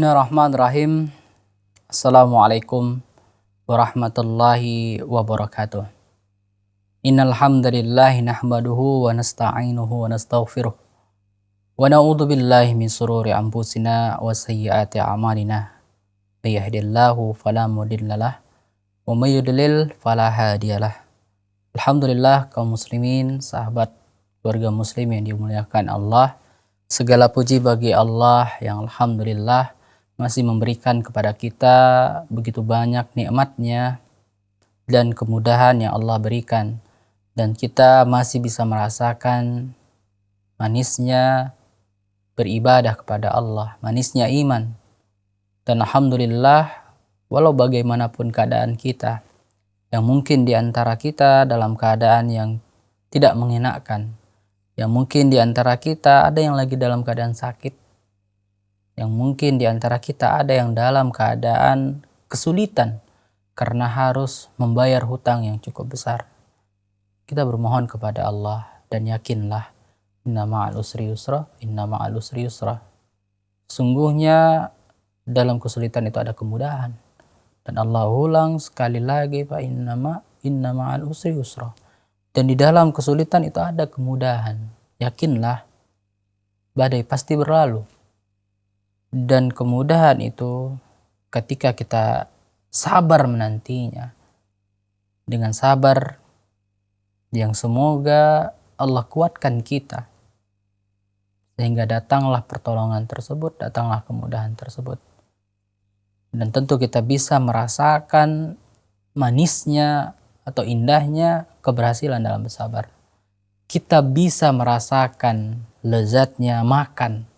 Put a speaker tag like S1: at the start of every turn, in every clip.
S1: Bismillahirrahmanirrahim. Assalamualaikum warahmatullahi wabarakatuh. Innal hamdalillahi nahmaduhu wa nasta'inuhu wa nastaghfiruh. Wa na'udzu billahi min shururi anfusina wa sayyiati a'malina. May yahdihillahu fala mudhillalah wa may yudlil fala hadiyalah. Alhamdulillah kaum muslimin, sahabat keluarga muslim yang dimuliakan Allah. Segala puji bagi Allah yang alhamdulillah masih memberikan kepada kita begitu banyak nikmatnya dan kemudahan yang Allah berikan. Dan kita masih bisa merasakan manisnya beribadah kepada Allah, manisnya iman. Dan alhamdulillah walau bagaimanapun keadaan kita, yang mungkin di antara kita dalam keadaan yang tidak mengenakan, yang mungkin di antara kita ada yang lagi dalam keadaan sakit, yang mungkin di antara kita ada yang dalam keadaan kesulitan karena harus membayar hutang yang cukup besar. Kita bermohon kepada Allah dan yakinlah, inna ma'al usri yusra, inna ma'al usri yusra. Sungguhnya dalam kesulitan itu ada kemudahan. Dan Allah ulang sekali lagi, fa inna ma'al usri yusra. Dan di dalam kesulitan itu ada kemudahan. Yakinlah, badai pasti berlalu. Dan kemudahan itu ketika kita sabar menantinya. Dengan sabar yang semoga Allah kuatkan kita. Sehingga datanglah pertolongan tersebut, datanglah kemudahan tersebut. Dan tentu kita bisa merasakan manisnya atau indahnya keberhasilan dalam bersabar. Kita bisa merasakan lezatnya makan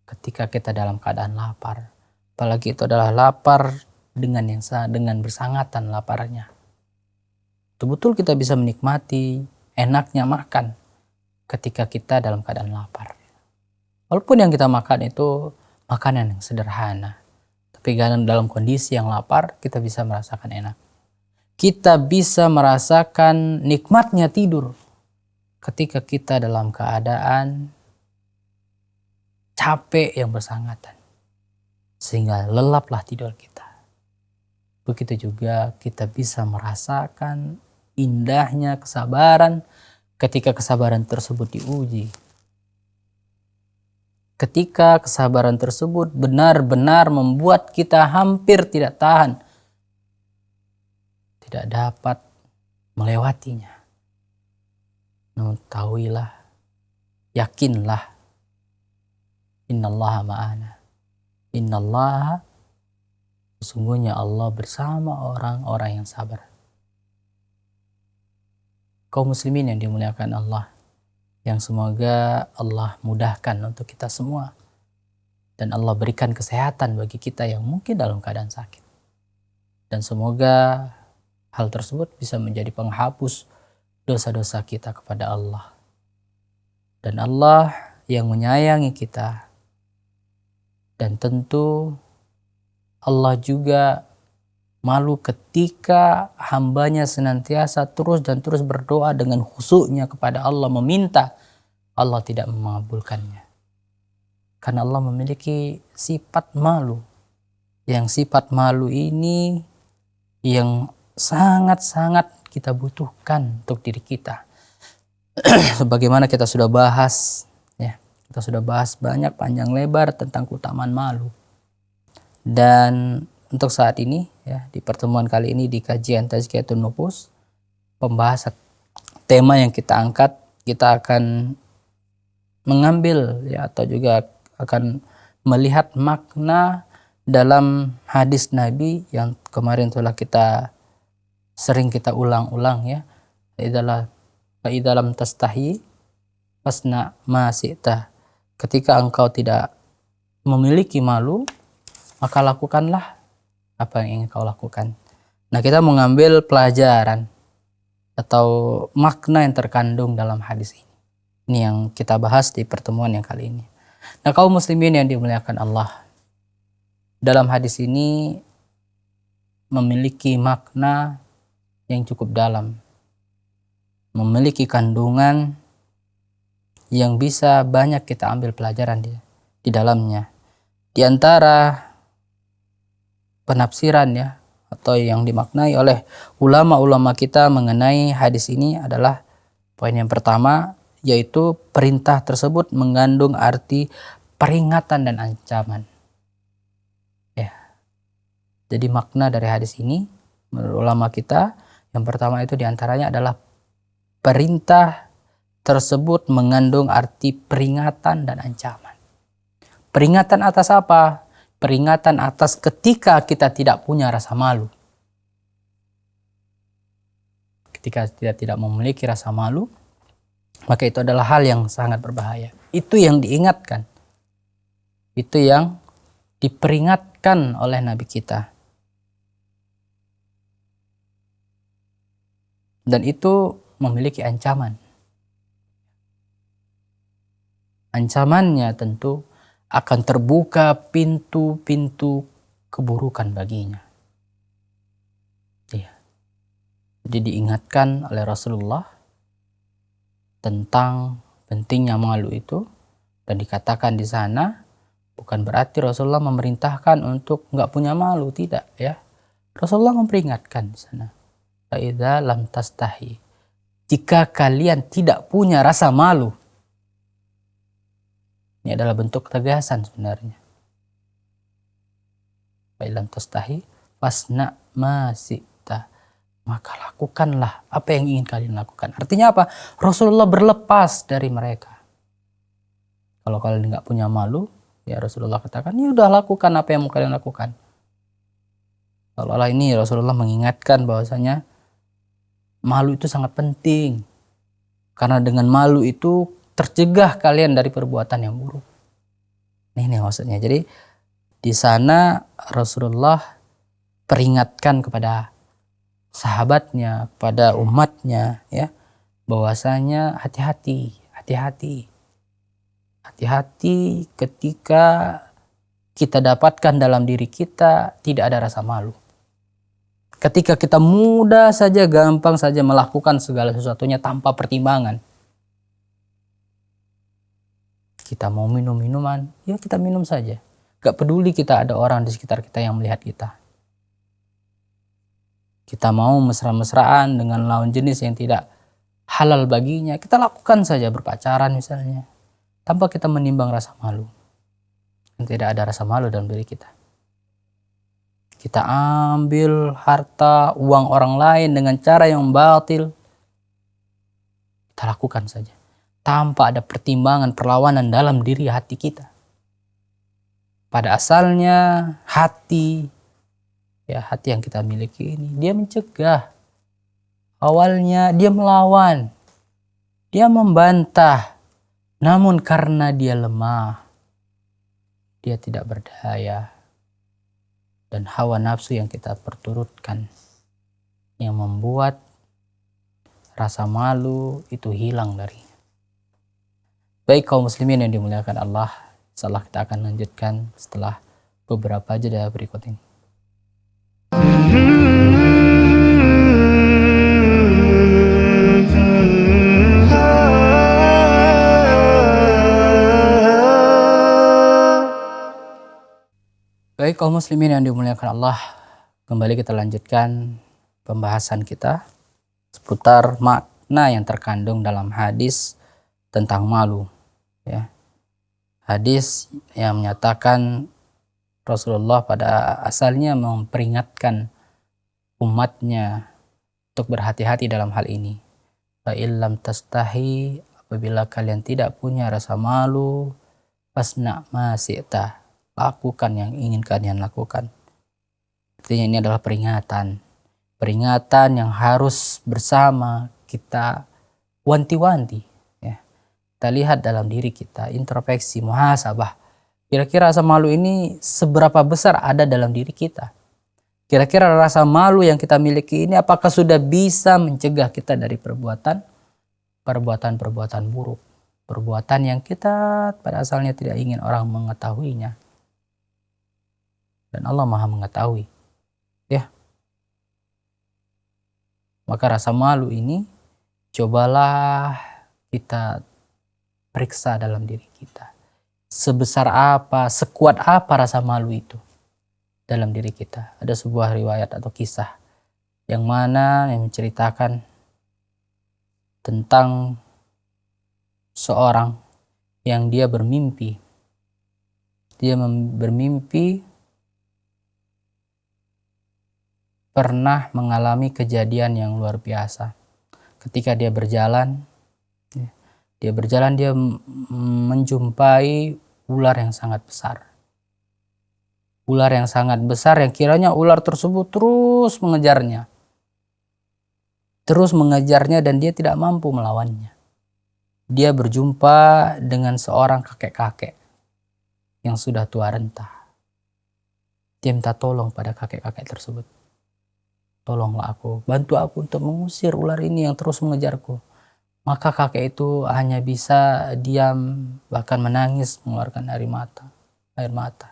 S1: ketika kita dalam keadaan lapar. Apalagi itu adalah lapar dengan bersangatan laparnya. Betul-betul kita bisa menikmati enaknya makan ketika kita dalam keadaan lapar. Walaupun yang kita makan itu makanan yang sederhana, tapi dalam kondisi yang lapar kita bisa merasakan enak. Kita bisa merasakan nikmatnya tidur ketika kita dalam keadaan capek yang bersangatan, sehingga lelaplah tidur kita. Begitu juga kita bisa merasakan indahnya kesabaran ketika kesabaran tersebut diuji. Ketika kesabaran tersebut benar-benar membuat kita hampir tidak tahan, tidak dapat melewatinya. Namun tahuilah, yakinlah, innallaha ma'ana. Innallaha, sesungguhnya Allah bersama orang-orang yang sabar. Kaum muslimin yang dimuliakan Allah, yang semoga Allah mudahkan untuk kita semua. Dan Allah berikan kesehatan bagi kita yang mungkin dalam keadaan sakit. Dan semoga hal tersebut bisa menjadi penghapus dosa-dosa kita kepada Allah. Dan Allah yang menyayangi kita. Dan tentu Allah juga malu ketika hambanya senantiasa terus berdoa dengan khusyuknya kepada Allah, meminta Allah tidak mengabulkannya. Karena Allah memiliki sifat malu. Yang sifat malu ini yang sangat-sangat kita butuhkan untuk diri kita. Sebagaimana kita sudah bahas, ya, kita sudah bahas banyak panjang lebar tentang keutamaan malu. Dan untuk saat ini, ya, di pertemuan kali ini di kajian Tazkiyatun Nufus, pembahasan tema yang kita angkat, kita akan mengambil, ya, atau juga akan melihat makna dalam hadis Nabi yang kemarin telah sering kita ulang-ulang, ya. Idalam tastahi fasna ma syi'ta. Ketika engkau tidak memiliki malu, maka lakukanlah apa yang ingin kau lakukan. Nah, kita mengambil pelajaran atau makna yang terkandung dalam hadis ini. Ini yang kita bahas di pertemuan yang kali ini. Nah, kaum muslimin yang dimuliakan Allah, dalam hadis ini memiliki makna yang cukup dalam, memiliki kandungan yang bisa banyak kita ambil pelajaran di dalamnya. Di antara penafsiran ya, atau yang dimaknai oleh ulama-ulama kita mengenai hadis ini adalah poin yang pertama, yaitu perintah tersebut mengandung arti peringatan dan ancaman. Ya. Jadi makna dari hadis ini menurut ulama kita yang pertama itu diantaranya adalah perintah tersebut mengandung arti peringatan dan ancaman. Peringatan atas apa? Peringatan atas ketika kita tidak punya rasa malu. Ketika kita tidak memiliki rasa malu, maka itu adalah hal yang sangat berbahaya. Itu yang diingatkan. Itu yang diperingatkan oleh Nabi kita. Dan itu memiliki ancaman. Ancamannya tentu akan terbuka pintu-pintu keburukan baginya. Iya. Jadi diingatkan oleh Rasulullah tentang pentingnya malu itu, dan dikatakan di sana bukan berarti Rasulullah memerintahkan untuk nggak punya malu, tidak ya. Rasulullah memperingatkan di sana. Faidza lam tastahi. Jika kalian tidak punya rasa malu. Ini adalah bentuk tegasan sebenarnya. Fa'ilam tastahi fasna ma syi'ta. Maka lakukanlah apa yang ingin kalian lakukan. Artinya apa? Rasulullah berlepas dari mereka. Kalau kalian nggak punya malu, ya Rasulullah katakan, ya udah lakukan apa yang mau kalian lakukan. Seolah-olah ini Rasulullah mengingatkan bahwasanya malu itu sangat penting. Karena dengan malu itu tercegah kalian dari perbuatan yang buruk. Ini maksudnya. Jadi di sana Rasulullah peringatkan kepada sahabatnya, kepada umatnya ya, bahwasanya hati-hati ketika kita dapatkan dalam diri kita tidak ada rasa malu. Ketika kita mudah saja, gampang saja melakukan segala sesuatunya tanpa pertimbangan. Kita mau minum minuman, ya kita minum saja. Gak peduli kita ada orang di sekitar kita yang melihat kita. Kita mau mesra-mesraan dengan lawan jenis yang tidak halal baginya, kita lakukan saja, berpacaran misalnya, tanpa kita menimbang rasa malu. Dan tidak ada rasa malu dalam diri kita. Kita ambil harta, uang orang lain dengan cara yang batil, kita lakukan saja. Tanpa ada pertimbangan perlawanan dalam diri hati kita. Pada asalnya hati yang kita miliki ini, dia mencegah. Awalnya dia melawan, dia membantah. Namun karena dia lemah, dia tidak berdaya. Dan hawa nafsu yang kita perturutkan, yang membuat rasa malu itu hilang dari. Baik kaum muslimin yang dimuliakan Allah, insyaallah kita akan lanjutkan setelah beberapa jeda berikut ini. Baik kaum muslimin yang dimuliakan Allah, kembali kita lanjutkan pembahasan kita seputar makna yang terkandung dalam hadis tentang malu. Ya. Hadis yang menyatakan Rasulullah pada asalnya memperingatkan umatnya untuk berhati-hati dalam hal ini. Fa'illam tastahi, apabila kalian tidak punya rasa malu, fasna ma syi'ta, lakukan yang ingin kalian lakukan. Artinya ini adalah peringatan. Peringatan yang harus bersama kita wanti-wanti. Kita lihat dalam diri kita, introspeksi, muhasabah. Kira-kira rasa malu ini seberapa besar ada dalam diri kita? Kira-kira rasa malu yang kita miliki ini apakah sudah bisa mencegah kita dari perbuatan buruk, perbuatan yang kita pada asalnya tidak ingin orang mengetahuinya. Dan Allah Maha mengetahui. Ya. Maka rasa malu ini cobalah kita periksa dalam diri kita. Sebesar apa, sekuat apa rasa malu itu. dalam diri kita. Ada sebuah riwayat atau kisah yang mana yang menceritakan tentang seorang yang dia bermimpi. Dia bermimpi pernah mengalami kejadian yang luar biasa. Ketika dia berjalan, dia menjumpai ular yang sangat besar. Ular yang sangat besar yang kiranya ular tersebut terus mengejarnya. Dan dia tidak mampu melawannya. Dia berjumpa dengan seorang kakek-kakek yang sudah tua renta. Dia minta tolong pada kakek-kakek tersebut. Tolonglah aku, bantu aku untuk mengusir ular ini yang terus mengejarku. Maka kakek itu hanya bisa diam, bahkan menangis, mengeluarkan air mata.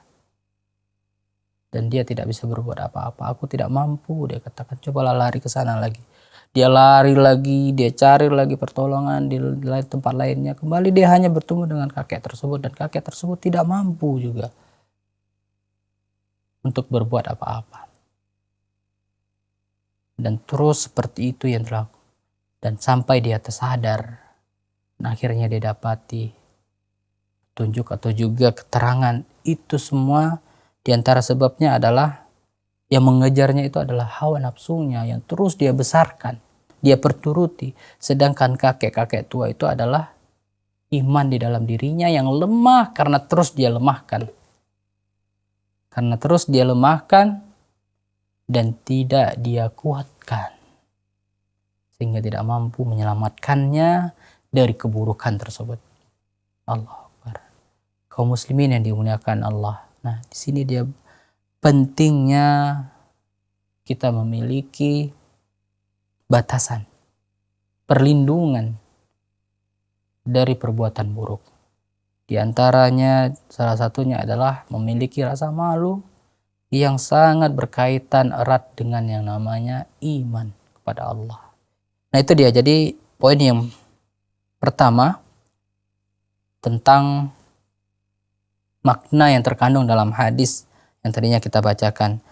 S1: Dan dia tidak bisa berbuat apa-apa. Aku tidak mampu, dia katakan. Cobalah lari ke sana lagi. Dia lari lagi, dia cari lagi pertolongan di tempat lainnya. Kembali dia hanya bertemu dengan kakek tersebut. Dan kakek tersebut tidak mampu juga untuk berbuat apa-apa. Dan terus seperti itu yang terlaku. Dan sampai dia tersadar. Dan akhirnya dia dapati tunjuk atau juga keterangan. Itu semua diantara sebabnya adalah yang mengejarnya itu adalah hawa nafsunya yang terus dia besarkan, dia perturuti. Sedangkan kakek-kakek tua itu adalah iman di dalam dirinya yang lemah karena terus dia lemahkan. Dan tidak dia kuatkan. Sehingga tidak mampu menyelamatkannya dari keburukan tersebut. Allahu Akbar. Kaum muslimin yang dimuliakan Allah. Nah, di sini dia pentingnya kita memiliki batasan, perlindungan dari perbuatan buruk. Di antaranya salah satunya adalah memiliki rasa malu yang sangat berkaitan erat dengan yang namanya iman kepada Allah. Nah itu dia, jadi poin yang pertama tentang makna yang terkandung dalam hadis yang tadinya kita bacakan.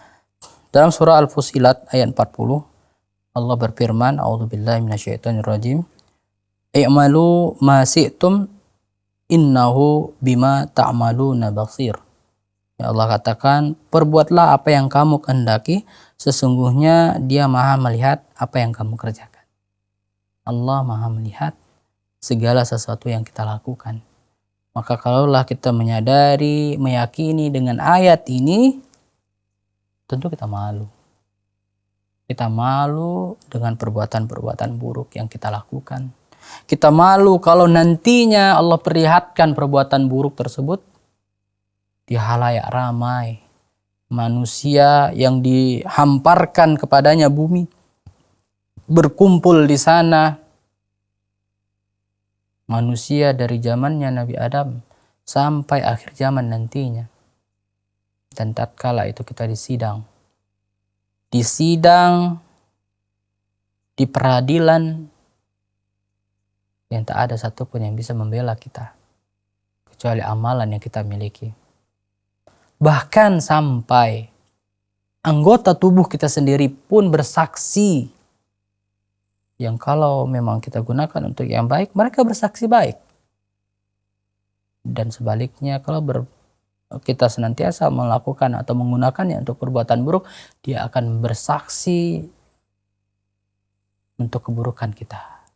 S1: Dalam surah Al-Fussilat ayat 40, Allah berfirman, A'udzubillahi minasyaitonirrajim. I'malu ma syi'tum innahu bima ta'maluna basir. Ya Allah katakan, perbuatlah apa yang kamu kehendaki, sesungguhnya Dia Maha melihat apa yang kamu kerjakan. Allah Maha melihat segala sesuatu yang kita lakukan. Maka kalaulah kita menyadari, meyakini dengan ayat ini, tentu kita malu. Kita malu dengan perbuatan-perbuatan buruk yang kita lakukan. Kita malu kalau nantinya Allah perlihatkan perbuatan buruk tersebut di halayak ramai. Manusia yang dihamparkan kepadanya bumi, berkumpul di sana. Manusia dari zamannya Nabi Adam sampai akhir zaman nantinya. Dan tatkala itu kita disidang, di peradilan yang tak ada satupun yang bisa membela kita kecuali amalan yang kita miliki. Bahkan sampai anggota tubuh kita sendiri pun bersaksi, yang kalau memang kita gunakan untuk yang baik, mereka bersaksi baik. Dan sebaliknya kalau kita senantiasa melakukan atau menggunakannya untuk perbuatan buruk, dia akan bersaksi untuk keburukan kita.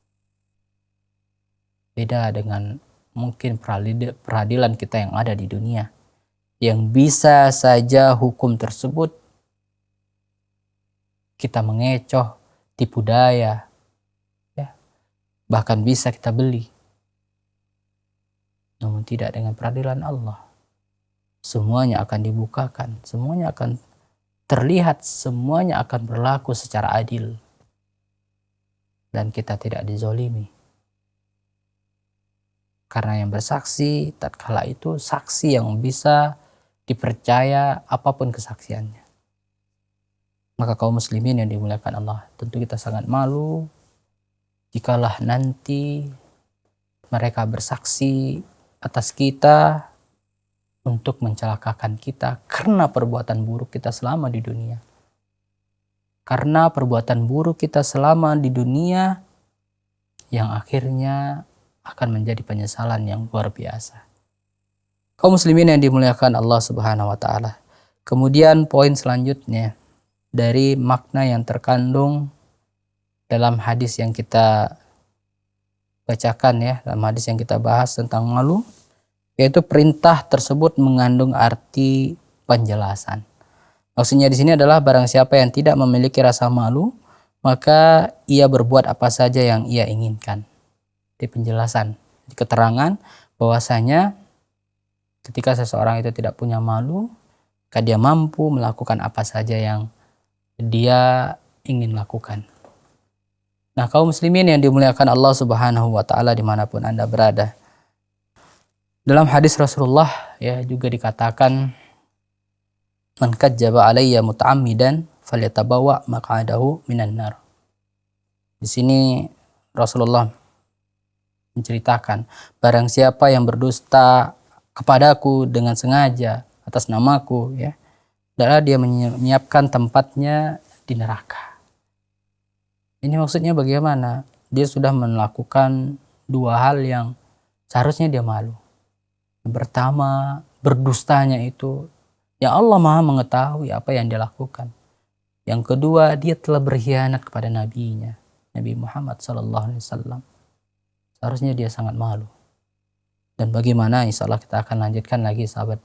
S1: Beda dengan mungkin peradilan kita yang ada di dunia, yang bisa saja hukum tersebut kita mengecoh, tipu daya, bahkan bisa kita beli. Namun tidak dengan peradilan Allah. Semuanya akan dibukakan, semuanya akan terlihat, semuanya akan berlaku secara adil. Dan kita tidak dizolimi. Karena yang bersaksi tatkala itu saksi yang bisa dipercaya apapun kesaksiannya. Maka kaum muslimin yang dimuliakan Allah, tentu kita sangat malu jikalah nanti mereka bersaksi atas kita untuk mencelakakan kita karena perbuatan buruk kita selama di dunia. Karena perbuatan buruk kita selama di dunia yang akhirnya akan menjadi penyesalan yang luar biasa. Kaum muslimin yang dimuliakan Allah Subhanahu wa taala. Kemudian poin selanjutnya dari makna yang terkandung dalam hadis yang kita bacakan ya, dalam hadis yang kita bahas tentang malu, yaitu perintah tersebut mengandung arti penjelasan. Maksudnya di sini adalah barang siapa yang tidak memiliki rasa malu, maka ia berbuat apa saja yang ia inginkan. Di penjelasan, di keterangan bahwasanya ketika seseorang itu tidak punya malu, maka dia mampu melakukan apa saja yang dia ingin lakukan. Nah, kaum muslimin yang dimuliakan Allah Subhanahu wa taala dimanapun Anda berada. Dalam hadis Rasulullah ya juga dikatakan, man kadzdzaba alayya muta'ammidan falyatabawa maq'adahu minan nar. Di sini Rasulullah menceritakan, barang siapa yang berdusta kepadaku dengan sengaja atas namaku ya, adalah dia menyiapkan tempatnya di neraka. Ini maksudnya bagaimana? Dia sudah melakukan dua hal yang seharusnya dia malu. Yang pertama, berdustanya itu yang Allah Maha mengetahui apa yang dia lakukan. Yang kedua, dia telah berkhianat kepada nabinya, Nabi Muhammad SAW. Seharusnya dia sangat malu. Dan bagaimana? Insya Allah kita akan lanjutkan lagi sahabat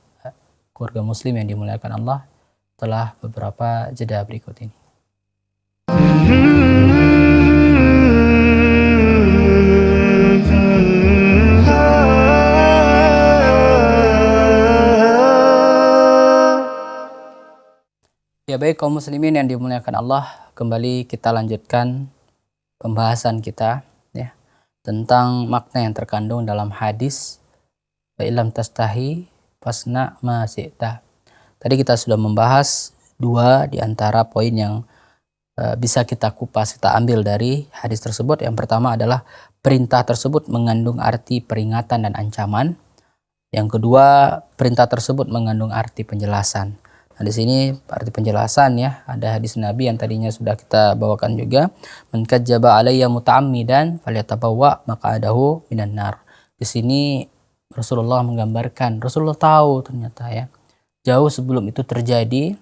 S1: keluarga muslim yang dimuliakan Allah setelah beberapa jeda berikut ini. Ya baik kaum muslimin yang dimuliakan Allah, kembali kita lanjutkan pembahasan kita ya tentang makna yang terkandung dalam hadis fa illam tastahi fasna ma syi'ta. Tadi kita sudah membahas dua di antara poin yang bisa kita kupas, kita ambil dari hadis tersebut. Yang pertama adalah perintah tersebut mengandung arti peringatan dan ancaman. Yang kedua, perintah tersebut mengandung arti penjelasan. Nah, di sini arti penjelasan ya, ada hadis Nabi yang tadinya sudah kita bawakan juga, man kadzdzaba alayya muta'ammidan falyatabawwa maq'adahu minan nar. Di sini Rasulullah menggambarkan, Rasulullah tahu ternyata ya, jauh sebelum itu terjadi,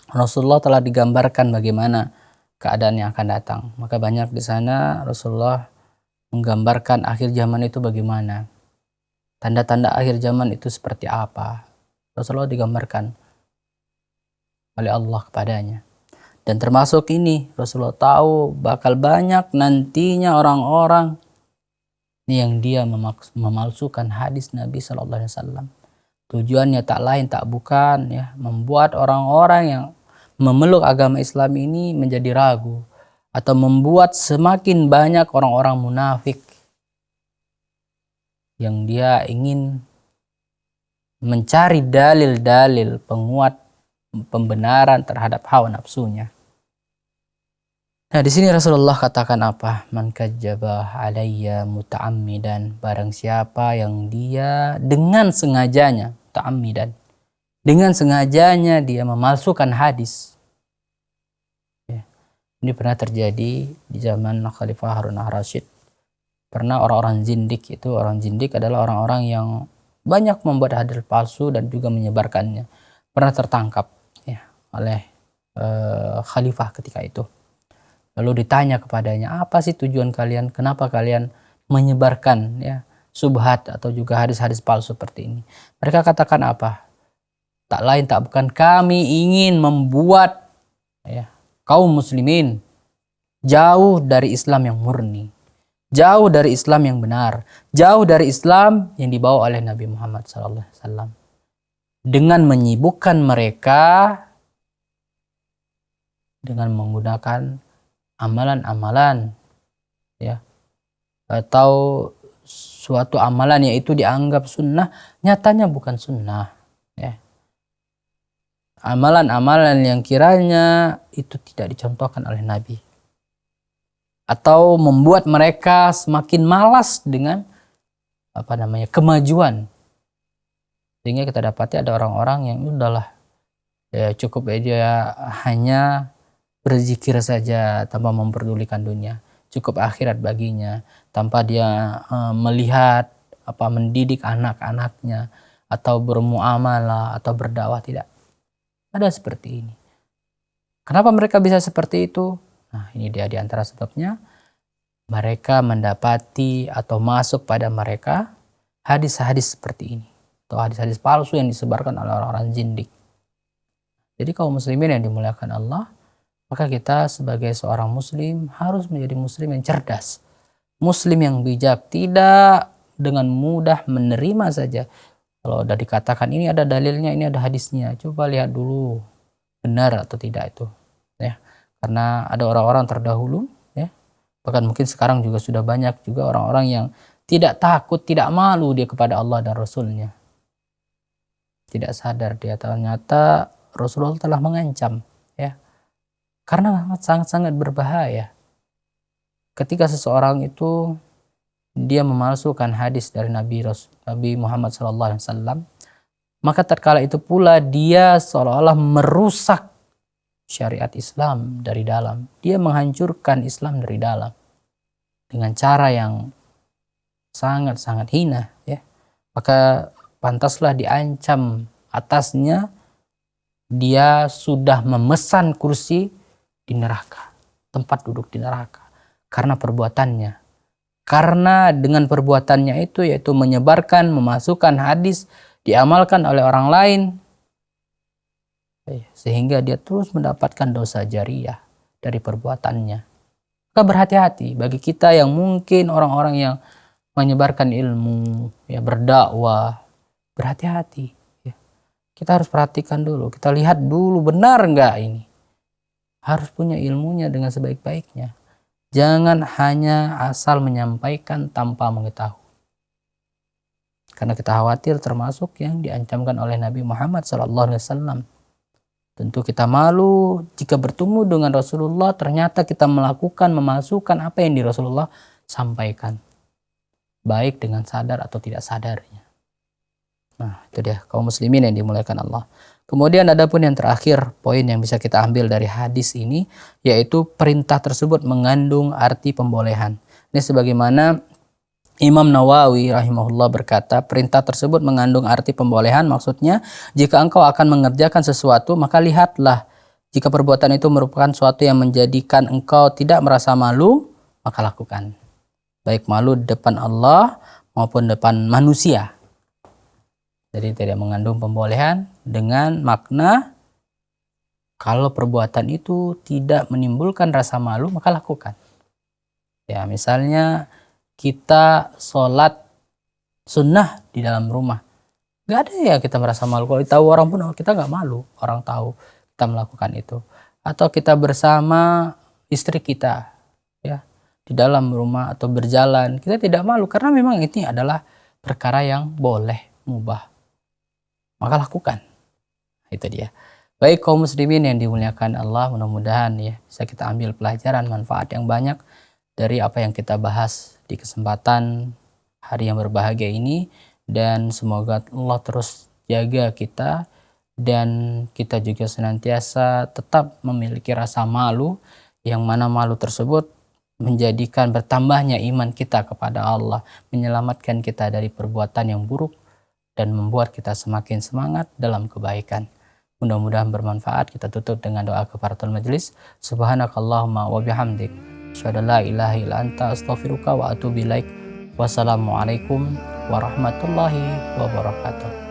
S1: Rasulullah telah digambarkan bagaimana keadaan yang akan datang. Maka banyak di sana Rasulullah menggambarkan akhir zaman itu bagaimana, tanda-tanda akhir zaman itu seperti apa. Rasulullah digambarkan oleh Allah kepadanya. Dan termasuk ini, Rasulullah tahu bakal banyak nantinya orang-orang yang dia memalsukan hadis Nabi SAW. Tujuannya tak lain tak bukan ya, membuat orang-orang yang memeluk agama Islam ini menjadi ragu, atau membuat semakin banyak orang-orang munafik yang dia ingin mencari dalil-dalil penguat pembenaran terhadap hawa nafsunya. Nah, di sini Rasulullah katakan apa? Man kadzdzaba alayya muta'ammidan, barang siapa yang dia dengan sengajanya, muta'ammidan, dengan sengajanya dia memalsukan hadis. Ya. Ini pernah terjadi di zaman Khalifah Harun al-Rasyid. Pernah orang-orang zindik, itu orang zindik adalah orang-orang yang banyak membuat hadis palsu dan juga menyebarkannya. Pernah tertangkap oleh khalifah ketika itu. Lalu ditanya kepadanya, apa sih tujuan kalian? Kenapa kalian menyebarkan ya subhat atau juga hadis-hadis palsu seperti ini? Mereka katakan apa? Tak lain tak bukan, kami ingin membuat ya kaum muslimin jauh dari Islam yang murni, jauh dari Islam yang benar, jauh dari Islam yang dibawa oleh Nabi Muhammad SAW, dengan menyibukkan mereka dengan menggunakan amalan-amalan ya, atau suatu amalan yaitu dianggap sunnah, nyatanya bukan sunnah ya. Amalan-amalan yang kiranya itu tidak dicontohkan oleh Nabi, atau membuat mereka semakin malas dengan kemajuan. Sehingga kita dapati ada orang-orang yang udahlah, ya cukup dia hanya berzikir saja tanpa memperdulikan dunia. Cukup akhirat baginya tanpa dia melihat mendidik anak-anaknya atau bermuamalah atau berdakwah, tidak. Ada seperti ini. Kenapa mereka bisa seperti itu? Nah, ini dia di antara sebabnya. Mereka mendapati atau masuk pada mereka hadis-hadis seperti ini, atau hadis-hadis palsu yang disebarkan oleh orang-orang zindik. Jadi kaum muslimin yang dimuliakan Allah, maka kita sebagai seorang muslim harus menjadi muslim yang cerdas, muslim yang bijak, tidak dengan mudah menerima saja. Kalau udah dikatakan ini ada dalilnya, ini ada hadisnya, coba lihat dulu benar atau tidak itu, ya. Karena ada orang-orang terdahulu, ya, bahkan mungkin sekarang juga sudah banyak juga orang-orang yang tidak takut, tidak malu dia kepada Allah dan Rasulnya. Tidak sadar dia ternyata Rasulullah telah mengancam, ya. Karena sangat-sangat berbahaya ketika seseorang itu dia memalsukan hadis dari Nabi Muhammad SAW, maka tatkala itu pula dia seolah-olah merusak syariat Islam dari dalam. Dia menghancurkan Islam dari dalam dengan cara yang sangat-sangat hina, ya. Maka pantaslah diancam atasnya, dia sudah memesan kursi di neraka, tempat duduk di neraka, karena perbuatannya. Karena dengan perbuatannya itu, yaitu menyebarkan, memasukkan hadis, diamalkan oleh orang lain, sehingga dia terus mendapatkan dosa jariyah dari perbuatannya. Maka berhati-hati bagi kita yang mungkin orang-orang yang menyebarkan ilmu, ya, berdakwah, berhati-hati. Ya. Kita harus perhatikan dulu, kita lihat dulu benar enggak ini. Harus punya ilmunya dengan sebaik-baiknya. Jangan hanya asal menyampaikan tanpa mengetahui. Karena kita khawatir termasuk yang diancamkan oleh Nabi Muhammad SAW. Tentu kita malu jika bertemu dengan Rasulullah ternyata kita melakukan, memasukkan apa yang di Rasulullah sampaikan. Baik dengan sadar atau tidak sadarnya. Nah, itu dia kaum muslimin yang dimuliakan Allah. Kemudian ada pun yang terakhir, poin yang bisa kita ambil dari hadis ini, yaitu perintah tersebut mengandung arti pembolehan. Ini sebagaimana Imam Nawawi rahimahullah berkata, perintah tersebut mengandung arti pembolehan, maksudnya jika engkau akan mengerjakan sesuatu, maka lihatlah jika perbuatan itu merupakan sesuatu yang menjadikan engkau tidak merasa malu, maka lakukan. Baik malu di depan Allah maupun depan manusia. Jadi tidak mengandung pembolehan dengan makna kalau perbuatan itu tidak menimbulkan rasa malu, maka lakukan. Ya, misalnya kita sholat sunnah di dalam rumah. Gak ada ya kita merasa malu. Kalau tahu orang pun kita gak malu. Orang tahu kita melakukan itu. Atau kita bersama istri kita, ya, di dalam rumah atau berjalan. Kita tidak malu karena memang ini adalah perkara yang boleh, mubah. Maka lakukan. Itu dia. Baik kaum muslimin yang dimuliakan Allah, mudah-mudahan ya bisa kita ambil pelajaran manfaat yang banyak dari apa yang kita bahas di kesempatan hari yang berbahagia ini, dan semoga Allah terus jaga kita dan kita juga senantiasa tetap memiliki rasa malu, yang mana malu tersebut menjadikan bertambahnya iman kita kepada Allah, menyelamatkan kita dari perbuatan yang buruk dan membuat kita semakin semangat dalam kebaikan. Mudah-mudahan bermanfaat. Kita tutup dengan doa kafaratul majelis. Subhanakallahumma wa bihamdik, asyhadu an la ilaha illa anta, astaghfiruka wa atubu ilaik. Wassalamualaikum warahmatullahi wabarakatuh.